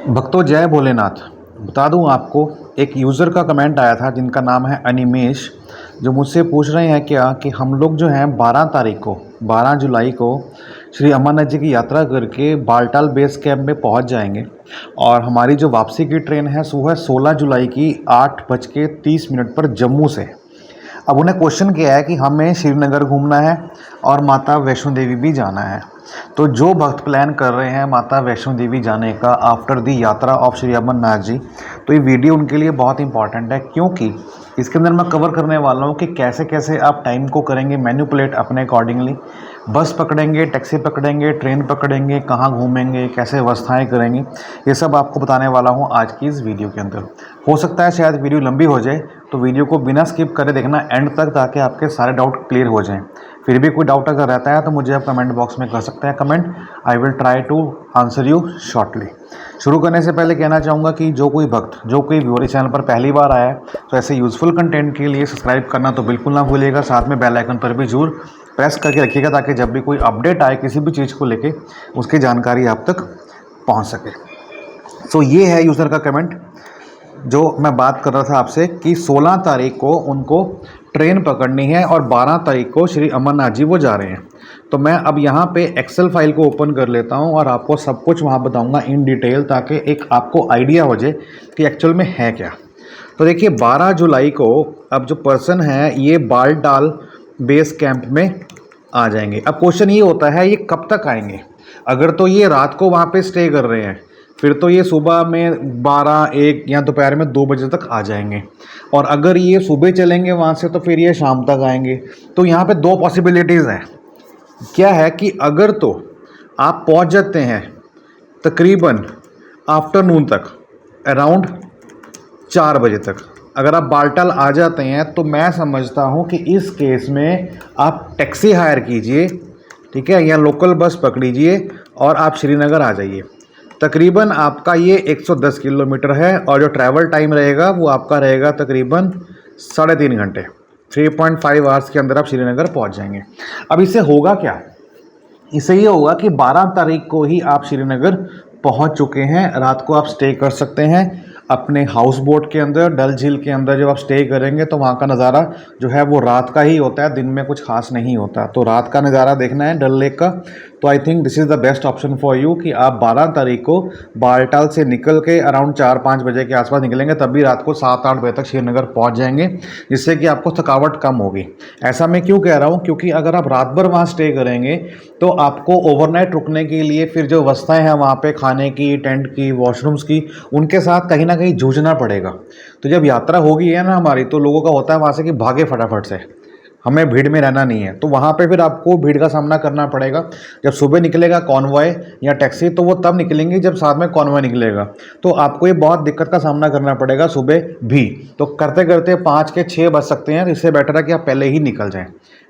भक्तों जय भोलेनाथ। बता दूं आपको, एक यूज़र का कमेंट आया था जिनका नाम है अनिमेश, जो मुझसे पूछ रहे हैं क्या कि हम लोग जो हैं 12 तारीख को 12 जुलाई को श्री अमरनाथ जी की यात्रा करके बालटाल बेस कैंप में पहुंच जाएंगे और हमारी जो वापसी की ट्रेन है वो है 16 जुलाई की 8:30 पर जम्मू से। अब उन्हें क्वेश्चन किया है कि हमें श्रीनगर घूमना है और माता वैष्णो देवी भी जाना है। तो जो भक्त प्लान कर रहे हैं माता वैष्णो देवी जाने का आफ्टर दी यात्रा ऑफ श्री अमरनाथ जी, तो ये वीडियो उनके लिए बहुत इंपॉर्टेंट है, क्योंकि इसके अंदर मैं कवर करने वाला हूँ कि कैसे कैसे आप टाइम को करेंगे मैनिपुलेट अपने अकॉर्डिंगली। बस पकड़ेंगे, टैक्सी पकड़ेंगे, ट्रेन पकड़ेंगे, कहाँ घूमेंगे, कैसे व्यवस्थाएं करेंगे, ये सब आपको बताने वाला हूँ आज की इस वीडियो के अंदर। हो सकता है शायद वीडियो लंबी हो जाए, तो वीडियो को बिना स्किप करे देखना एंड तक, ताकि आपके सारे डाउट क्लियर हो जाएं। फिर भी कोई डाउट अगर रहता है तो मुझे आप कमेंट बॉक्स में कर सकते हैं comment. I will try to answer you shortly. शुरू करने से पहले कहना चाहूँगा कि जो कोई भक्त, जो कोई व्यूअर इस चैनल पर पहली बार आया है, तो ऐसे यूज़फुल कंटेंट के लिए सब्सक्राइब करना तो बिल्कुल ना भूलिएगा। साथ में बेल आइकन पर भी जरूर प्रेस करके रखिएगा, ताकि जब भी कोई अपडेट आए किसी भी चीज़ को लेके उसकी जानकारी आप तक पहुँच सके। सो ये है यूज़र का कमेंट जो मैं बात कर रहा था आपसे कि 16 तारीख को उनको ट्रेन पकड़नी है और 12 तारीख को श्री अमरनाथ जी वो जा रहे हैं। तो मैं अब यहाँ पे एक्सेल फाइल को ओपन कर लेता हूँ और आपको सब कुछ वहाँ बताऊँगा इन डिटेल, ताकि एक आपको आइडिया हो जाए कि एक्चुअल में है क्या। तो देखिए 12 जुलाई को अब जो पर्सन है ये बालटाल बेस कैंप में आ जाएंगे। अब क्वेश्चन ये होता है ये कब तक आएंगे। अगर तो ये रात को वहाँ पे स्टे कर रहे हैं फिर तो ये सुबह में 12, 1 या दोपहर में 2 बजे तक आ जाएंगे, और अगर ये सुबह चलेंगे वहाँ से तो फिर ये शाम तक आएंगे। तो यहाँ पे दो पॉसिबिलिटीज़ हैं। क्या है कि अगर तो आप पहुँच जाते हैं तकरीबन आफ्टरनून तक, अराउंड 4 बजे तक अगर आप बालटाल आ जाते हैं, तो मैं समझता हूँ कि इस केस में आप टैक्सी हायर कीजिए, ठीक है, या लोकल बस पकड़िए और आप श्रीनगर आ जाइए। तकरीबन आपका ये 110 किलोमीटर है और जो ट्रैवल टाइम रहेगा वो आपका रहेगा तकरीबन 3.5 घंटे, 3.5 आवर्स के अंदर आप श्रीनगर पहुंच जाएंगे। अब इससे होगा क्या, इससे ये होगा कि 12 तारीख को ही आप श्रीनगर पहुंच चुके हैं। रात को आप स्टे कर सकते हैं अपने हाउस बोट के अंदर, डल झील के अंदर। जब आप स्टे करेंगे तो वहाँ का नज़ारा जो है वो रात का ही होता है, दिन में कुछ खास नहीं होता। तो रात का नज़ारा देखना है डल लेक का, तो I think this is the best option for you कि आप 12 तारीख को बालटाल से निकल के अराउंड 4-5 बजे के आसपास निकलेंगे, तभी रात को 7-8 बजे तक श्रीनगर पहुँच जाएंगे, जिससे कि आपको थकावट कम होगी। ऐसा मैं क्यों कह रहा हूँ, क्योंकि अगर आप रात भर वहाँ स्टे करेंगे तो आपको ओवरनाइट रुकने के लिए फिर जो व्यवस्थाएं हैं वहाँ पे खाने की, टेंट की, वॉशरूम्स की, उनके साथ कहीं ना कहीं जूझना पड़ेगा। तो जब यात्रा होगी है ना हमारी, तो लोगों का होता है वहाँ से कि भागे फटाफट से, हमें भीड़ में रहना नहीं है। तो वहाँ पे फिर आपको भीड़ का सामना करना पड़ेगा। जब सुबह निकलेगा कॉन्वॉय या टैक्सी, तो वो तब निकलेंगे जब साथ में कॉन्वॉय निकलेगा। तो आपको ये बहुत दिक्कत का सामना करना पड़ेगा सुबह भी। तो करते करते 5 के 6 बज सकते हैं। इससे बेटर है कि आप पहले ही निकल जाएं।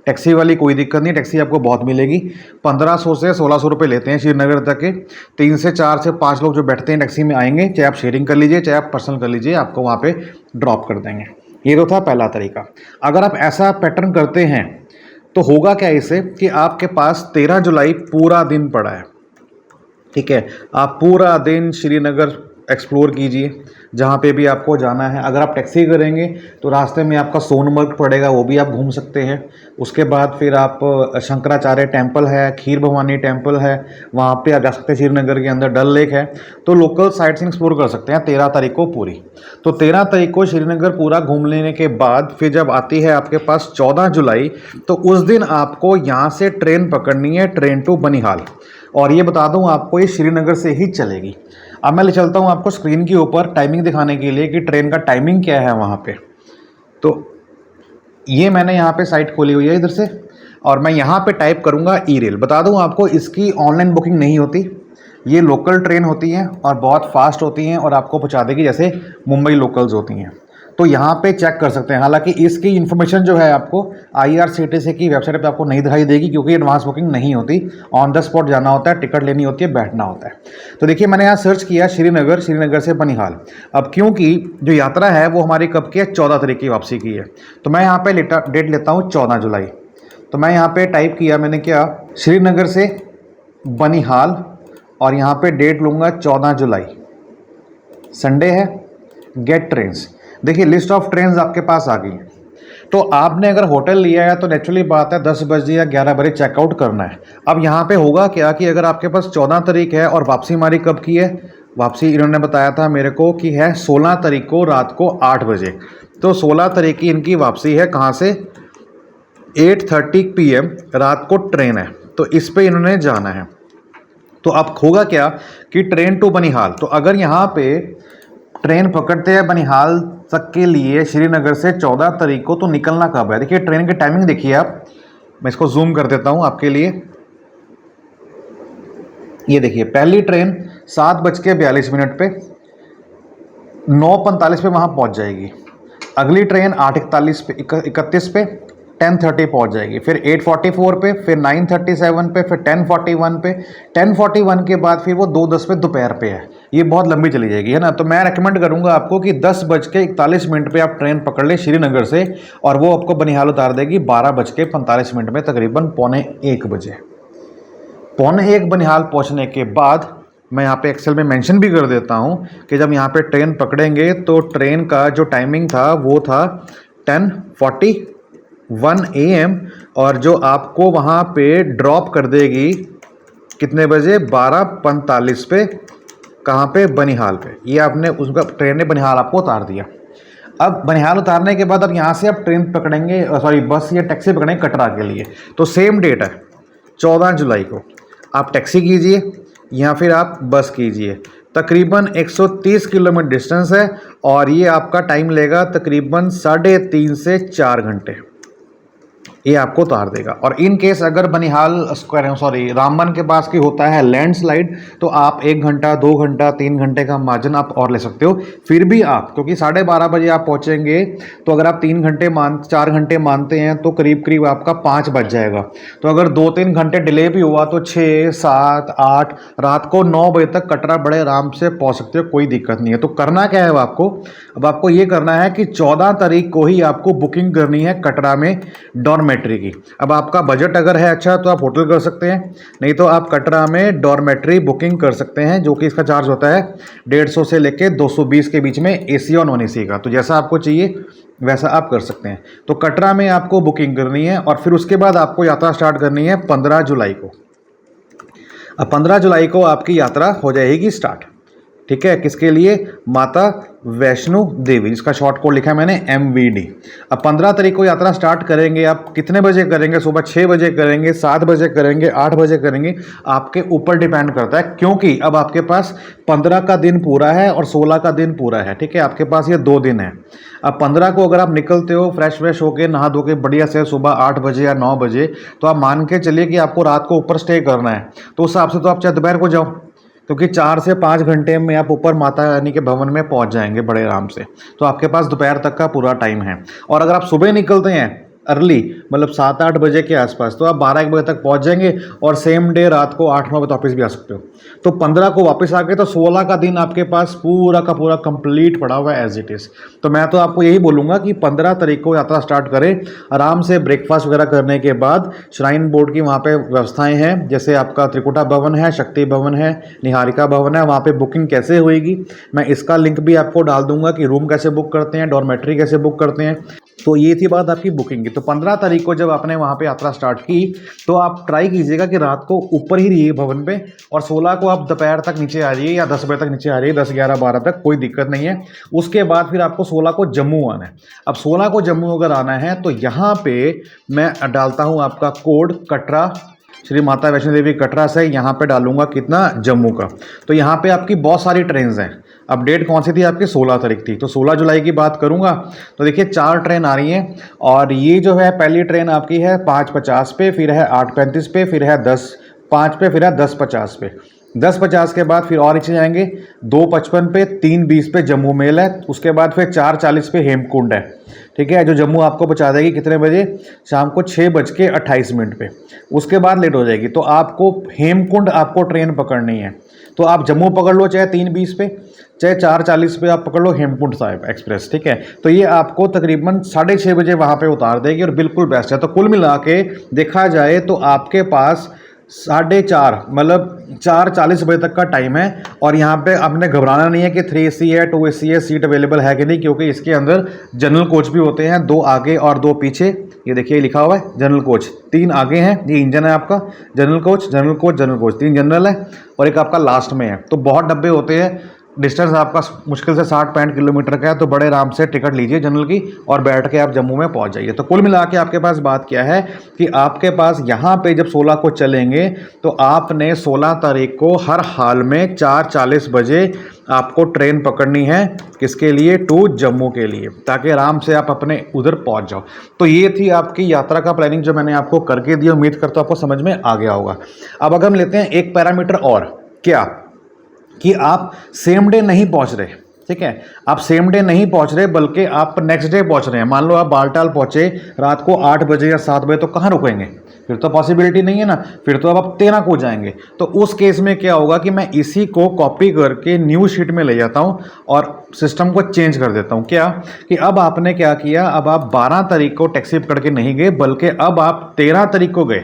टैक्सी वाली कोई दिक्कत नहीं, टैक्सी आपको बहुत मिलेगी। 1500 से 1600 रुपये लेते हैं श्रीनगर तक के। 3 से 4 से 5 लोग जो बैठते हैं टैक्सी में आएंगे, चाहे आप शेयरिंग कर लीजिए चाहे आप पर्सनल कर लीजिए, आपको वहाँ पे ड्रॉप कर देंगे। ये तो था पहला तरीका। अगर आप ऐसा पैटर्न करते हैं तो होगा क्या इससे कि आपके पास 13 जुलाई पूरा दिन पड़ा है, ठीक है। आप पूरा दिन श्रीनगर एक्सप्लोर कीजिए जहाँ पे भी आपको जाना है। अगर आप टैक्सी करेंगे तो रास्ते में आपका सोनमर्ग पड़ेगा, वो भी आप घूम सकते हैं। उसके बाद फिर आप शंकराचार्य टेम्पल है, खीर भवानी टेम्पल है, वहाँ पे आप जा सकते हैं। श्रीनगर के अंदर डल लेक है, तो लोकल साइट सीइंग एक्सप्लोर कर सकते हैं 13 तारीख को पूरी। तो 13 तारीख को श्रीनगर पूरा घूम लेने के बाद फिर जब आती है आपके पास 14 जुलाई, तो उस दिन आपको यहाँ से ट्रेन पकड़नी है, ट्रेन टू बनिहाल। और ये बता दूं आपको, ये श्रीनगर से ही चलेगी। अब मैं ले चलता हूँ आपको स्क्रीन के ऊपर टाइमिंग दिखाने के लिए कि ट्रेन का टाइमिंग क्या है वहाँ पे। तो ये मैंने यहाँ पे साइट खोली हुई है इधर से, और मैं यहाँ पे टाइप करूँगा ई रेल। बता दूँ आपको, इसकी ऑनलाइन बुकिंग नहीं होती, ये लोकल ट्रेन होती हैं और बहुत फास्ट होती हैं और आपको पहुँचा देगी जैसे मुंबई लोकल्स होती हैं। तो यहाँ पे चेक कर सकते हैं। हालांकि इसकी इन्फॉर्मेशन जो है आपको IRCTC की वेबसाइट पे आपको नहीं दिखाई देगी, क्योंकि एडवांस बुकिंग नहीं होती, ऑन द स्पॉट जाना होता है, टिकट लेनी होती है, बैठना होता है। तो देखिए मैंने यहाँ सर्च किया श्रीनगर, श्रीनगर से बनिहाल। अब क्योंकि जो यात्रा है वो हमारी कब की है, 14 तारीख की वापसी की है, तो मैं यहाँ पे डेट लेता हूँ 14 जुलाई। तो मैं यहाँ पे टाइप किया मैंने क्या, श्रीनगर से बनिहाल, और यहाँ पे डेट लूँगा 14 जुलाई। संडे है, गेट ट्रेन्स। देखिए लिस्ट ऑफ ट्रेन्स आपके पास आ गई। तो आपने अगर होटल लिया है तो नेचुरली बात है 10 बजे या 11 बजे चेकआउट करना है। अब यहाँ पे होगा क्या कि अगर आपके पास 14 तारीख है और वापसी हमारी कब की है, वापसी इन्होंने बताया था मेरे को कि है 16 तारीख को रात को 8 बजे। तो 16 तारीख की इनकी वापसी है कहाँ से, 8:30 PM रात को ट्रेन है, तो इस पे इन्होंने जाना है। तो अब होगा क्या कि ट्रेन टू बनिहाल, तो अगर यहाँ पे ट्रेन पकड़ते हैं बनिहाल तक के लिए श्रीनगर से 14 तारीख को, तो निकलना कब है। देखिए ट्रेन की टाइमिंग देखिए आप, मैं इसको जूम कर देता हूँ आपके लिए। ये देखिए पहली ट्रेन 7:42 पे 9:45 पे वहाँ पहुँच जाएगी। अगली ट्रेन 8:31 पे 10:30 पहुँच जाएगी। फिर 8:44 पे, फिर 9:37 पे, फिर 10:41 पे, 10:41 के बाद फिर वो 2:10 पे दोपहर पे है। ये बहुत लंबी चली जाएगी, है ना। तो मैं रेकमेंड करूंगा आपको कि 10:41 पे आप ट्रेन पकड़ ले श्रीनगर से, और वो आपको बनिहाल उतार देगी 12:45 में, तकरीबन 12:45 बजे। 12:45 बनिहाल पहुंचने के बाद मैं यहाँ पे एक्सेल में मेंशन भी कर देता हूँ कि जब यहाँ पे ट्रेन पकड़ेंगे तो ट्रेन का जो टाइमिंग था वो था 10:41 AM, और जो आपको वहाँ पे ड्रॉप कर देगी कितने बजे, 12:45 पे, कहाँ पे, बनिहाल पे। ये आपने उसका ट्रेन ने बनिहाल आपको उतार दिया। अब बनिहाल उतारने के बाद अब यहाँ से आप ट्रेन पकड़ेंगे, सॉरी बस या टैक्सी पकड़ेंगे कटरा के लिए। तो सेम डेट है 14 जुलाई को, आप टैक्सी कीजिए या फिर आप बस कीजिए। तकरीबन 130 किलोमीटर डिस्टेंस है और ये आपका टाइम लेगा तकरीबन 3.5 से 4 घंटे, ये आपको उतार देगा। और इन केस अगर बनिहाल रामबन के पास की होता है लैंडस्लाइड, तो आप 1 घंटा 2 घंटा 3 घंटे का मार्जिन आप और ले सकते हो। फिर भी आप, क्योंकि 12:30 बजे आप पहुंचेंगे, तो अगर आप 4 घंटे मानते हैं तो करीब करीब आपका 5 बज जाएगा। तो अगर 2-3 घंटे डिले भी हुआ तो 6, 7, 8, रात को 9 बजे तक कटरा बड़े आराम से पहुँच सकते हो, कोई दिक्कत नहीं है। तो करना क्या है आपको, अब आपको ये करना है कि 14 तारीख को ही आपको बुकिंग करनी है कटरा में डॉर्मेट्री की। अब आपका बजट अगर है अच्छा तो आप होटल कर सकते हैं, नहीं तो आप कटरा में डॉर्मेट्री बुकिंग कर सकते हैं, जो कि इसका चार्ज होता है 150 से लेके 220 के बीच में, AC और नॉन AC का। तो जैसा आपको चाहिए वैसा आप कर सकते हैं। तो कटरा में आपको बुकिंग करनी है और फिर उसके बाद आपको यात्रा स्टार्ट करनी है 15 जुलाई को। अब 15 जुलाई को आपकी यात्रा हो जाएगी स्टार्ट, ठीक है। किसके लिए, माता वैष्णो देवी, जिसका शॉर्ट कोड लिखा है मैंने MVD। अब 15 तारीख को यात्रा स्टार्ट करेंगे। आप कितने बजे करेंगे, सुबह 6 बजे करेंगे, 7 बजे करेंगे, 8 बजे करेंगे, आपके ऊपर डिपेंड करता है, क्योंकि अब आपके पास 15 का दिन पूरा है और 16 का दिन पूरा है, ठीक है। आपके पास ये 2 दिन है। अब 15 को अगर आप निकलते हो फ्रेश होके, नहा धो के बढ़िया से सुबह 8 बजे या 9 बजे, तो आप मान के चलिए कि आपको रात को ऊपर स्टे करना है। तो उस हिसाब से तो आप चाहे दोपहर को जाओ, क्योंकि 4 से 5 घंटे में आप ऊपर माता रानी के भवन में पहुंच जाएंगे बड़े आराम से। तो आपके पास दोपहर तक का पूरा टाइम है। और अगर आप सुबह निकलते हैं अर्ली, मतलब 7-8 बजे के आसपास, तो आप 12-1 बजे तक पहुंच जाएंगे और सेम डे रात को 8-9 बजे वापस भी आ सकते हो। तो 15 को वापस आके तो 16 का दिन आपके पास पूरा का पूरा कंप्लीट पड़ा हुआ है एज इट इज़। तो मैं तो आपको यही बोलूँगा कि 15 तारीख को यात्रा स्टार्ट करें आराम से, ब्रेकफास्ट वगैरह करने के बाद। श्राइन बोर्ड की वहाँ पे व्यवस्थाएं हैं, जैसे आपका त्रिकुटा भवन है, शक्ति भवन है, निहारिका भवन है। वहाँ पे बुकिंग कैसे होएगी मैं इसका लिंक भी आपको डाल दूंगा कि रूम कैसे बुक करते हैं, डॉर्मेट्री कैसे बुक करते हैं। तो ये थी बात आपकी बुकिंग की। तो 15 तारीख को जब आपने वहाँ पे यात्रा स्टार्ट की, तो आप ट्राई कीजिएगा कि रात को ऊपर ही रहिए भवन पे, और 16 को आप दोपहर तक नीचे आ जाइए या 10 बजे तक नीचे आ जाइए, 10, 11, 12 तक, कोई दिक्कत नहीं है। उसके बाद फिर आपको 16 को जम्मू आना है। अब 16 को जम्मू अगर आना है तो यहाँ पे मैं डालता हूँ आपका कोड कटरा, श्री माता वैष्णो देवी कटरा से यहाँ पे डालूंगा कितना, जम्मू का। तो यहाँ पे आपकी बहुत सारी ट्रेन्स हैं। अब डेट कौन सी थी आपकी, 16 तारीख थी, तो 16 जुलाई की बात करूंगा तो देखिए 4 ट्रेन आ रही हैं। और ये जो है पहली ट्रेन आपकी है 5:50 पे, फिर है 8:35 पे, फिर है 10:05 पे, फिर है 10:50 पे। 10:50 के बाद फिर और नीचे जाएंगे 2:55 पे, 3:20 पे जम्मू मेल है। उसके बाद फिर 4:40 पे हेमकुंड है, ठीक है, जो जम्मू आपको पहुंचा देगी कितने बजे, शाम को 6:28 पे। उसके बाद लेट हो जाएगी, तो आपको हेमकुंड आपको ट्रेन पकड़नी है। तो आप जम्मू पकड़ लो, चाहे 3:20 पे, चाहे 4:40 पे आप पकड़ लो हेमकुंड साहिब एक्सप्रेस, ठीक है। तो ये आपको तकरीबन 6:30 बजे वहाँ पे उतार देगी और बिल्कुल बेस्ट है। तो कुल मिला के देखा जाए तो आपके पास 4:30 मतलब 4:40 बजे तक का टाइम है। और यहाँ पे आपने घबराना नहीं है कि 3 AC है 2 AC है, सीट अवेलेबल है कि नहीं, क्योंकि इसके अंदर जनरल कोच भी होते हैं, 2 आगे और 2 पीछे। ये देखिए लिखा हुआ है जनरल कोच, 3 आगे हैं, ये इंजन है आपका, general coach general coach general coach, 3 general है और एक आपका लास्ट में है। तो बहुत डब्बे होते हैं, डिस्टेंस आपका मुश्किल से 60-65 किलोमीटर का है, तो बड़े आराम से टिकट लीजिए जनरल की और बैठ के आप जम्मू में पहुंच जाइए। तो कुल मिला के आपके पास बात क्या है कि आपके पास यहाँ पे जब 16 को चलेंगे तो आपने 16 तारीख को हर हाल में 4:40 बजे आपको ट्रेन पकड़नी है। किसके लिए? टू जम्मू के लिए, ताकि आराम से आप अपने उधर पहुंच जाओ। तो ये थी आपकी यात्रा का प्लानिंग जो मैंने आपको करके दी। उम्मीद करता हूं आपको समझ में आ गया होगा। अब अगर हम लेते हैं एक पैरामीटर और, क्या कि आप सेम डे नहीं पहुंच रहे, ठीक है, आप सेम डे नहीं पहुंच रहे बल्कि आप नेक्स्ट डे पहुंच रहे हैं। मान लो आप बालटाल पहुंचे रात को 8 बजे या 7 बजे, तो कहाँ रुकेंगे? फिर तो पॉसिबिलिटी नहीं है ना, फिर तो अब आप 13 को जाएंगे। तो उस केस में क्या होगा कि मैं इसी को कॉपी करके न्यू शीट में ले जाता हूं और सिस्टम को चेंज कर देता हूं। क्या कि अब आपने क्या किया, अब आप 12 तारीख को टैक्सी पकड़ के नहीं गए बल्कि अब आप 13 तारीख को गए।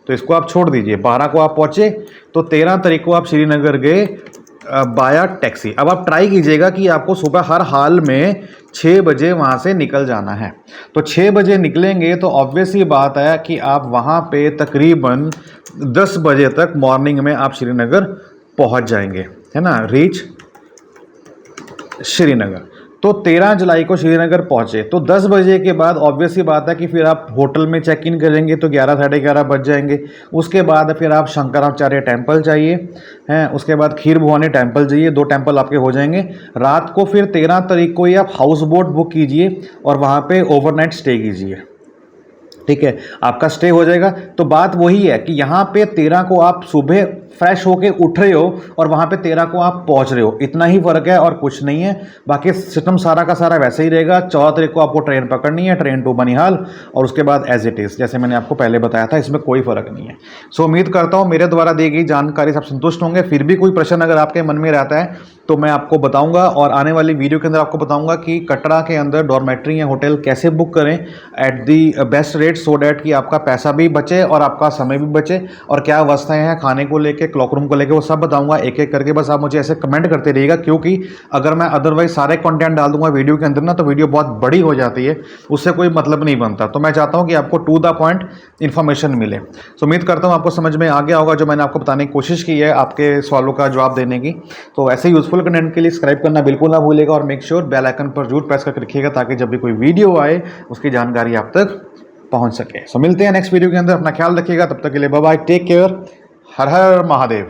तो इसको आप छोड़ दीजिए, 12 को आप पहुंचे तो 13 तारीख को आप श्रीनगर गए बाया टैक्सी। अब आप ट्राई कीजिएगा कि आपको सुबह हर हाल में 6 बजे वहाँ से निकल जाना है। तो 6 बजे निकलेंगे तो ऑब्वियस ही बात है कि आप वहाँ पे तकरीबन 10 बजे तक मॉर्निंग में आप श्रीनगर पहुँच जाएंगे, है ना, रीच श्रीनगर। तो 13 जुलाई को श्रीनगर पहुंचे तो 10 बजे के बाद ऑब्वियस ही बात है कि फिर आप होटल में चेक इन करेंगे तो 11 साढ़े 11 बज जाएंगे। उसके बाद फिर आप शंकराचार्य टेम्पल चाहिए हैं, उसके बाद खीर भवानी टेम्पल जाइए, 2 टेम्पल आपके हो जाएंगे। रात को फिर 13 तारीख को ही आप हाउस बोट बुक कीजिए और वहाँ पे ओवरनाइट स्टे कीजिए, ठीक है, आपका स्टे हो जाएगा। तो बात वही है कि यहाँ पे 13 को आप सुबह फ्रेश होके उठ रहे हो और वहाँ पे 13 को आप पहुँच रहे हो, इतना ही फर्क है और कुछ नहीं है। बाकी सिस्टम सारा का सारा वैसे ही रहेगा। 14 तारीख को आपको ट्रेन पकड़नी है, ट्रेन टू बनिहाल, और उसके बाद एज इट इज़ जैसे मैंने आपको पहले बताया था, इसमें कोई फर्क नहीं है। सो उम्मीद करता हूँ मेरे द्वारा दी गई जानकारी से आप संतुष्ट होंगे। फिर भी कोई प्रश्न अगर आपके मन में रहता है तो मैं आपको बताऊंगा और आने वाली वीडियो के अंदर आपको बताऊंगा कि कटरा के अंदर डॉर्मेट्री या होटल कैसे बुक करें at the best rate, so that कि आपका पैसा भी बचे और आपका समय भी बचे, और क्या अवस्थाएं हैं खाने को लेके, क्लॉक रूम को लेके, वो सब बताऊंगा एक एक करके। बस आप मुझे ऐसे कमेंट करते रहिएगा, क्योंकि अगर मैं अदरवाइज सारे कंटेंट डाल दूंगा वीडियो के अंदर ना तो वीडियो बहुत बड़ी हो जाती है, उससे कोई मतलब नहीं बनता। तो मैं चाहता हूँ कि आपको टू द पॉइंट इन्फॉर्मेशन मिले। सो उम्मीद करता हूँ आपको समझ में आ गया होगा जो मैंने आपको बताने की कोशिश की है, आपके सवालों का जवाब देने की। तो ऐसे यूजफुल कंटेंट के लिए सब्सक्राइब करना बिल्कुल ना भूलिएगा और मेक श्योर बेल आइकन पर जरूर प्रेस करके रखिएगा ताकि जब भी कोई वीडियो आए उसकी जानकारी आप तक पहुंच सके। सो मिलते हैं नेक्स्ट वीडियो के अंदर, अपना ख्याल रखिएगा, तब तक के लिए बाय बाय, टेक केयर, हर हर महादेव।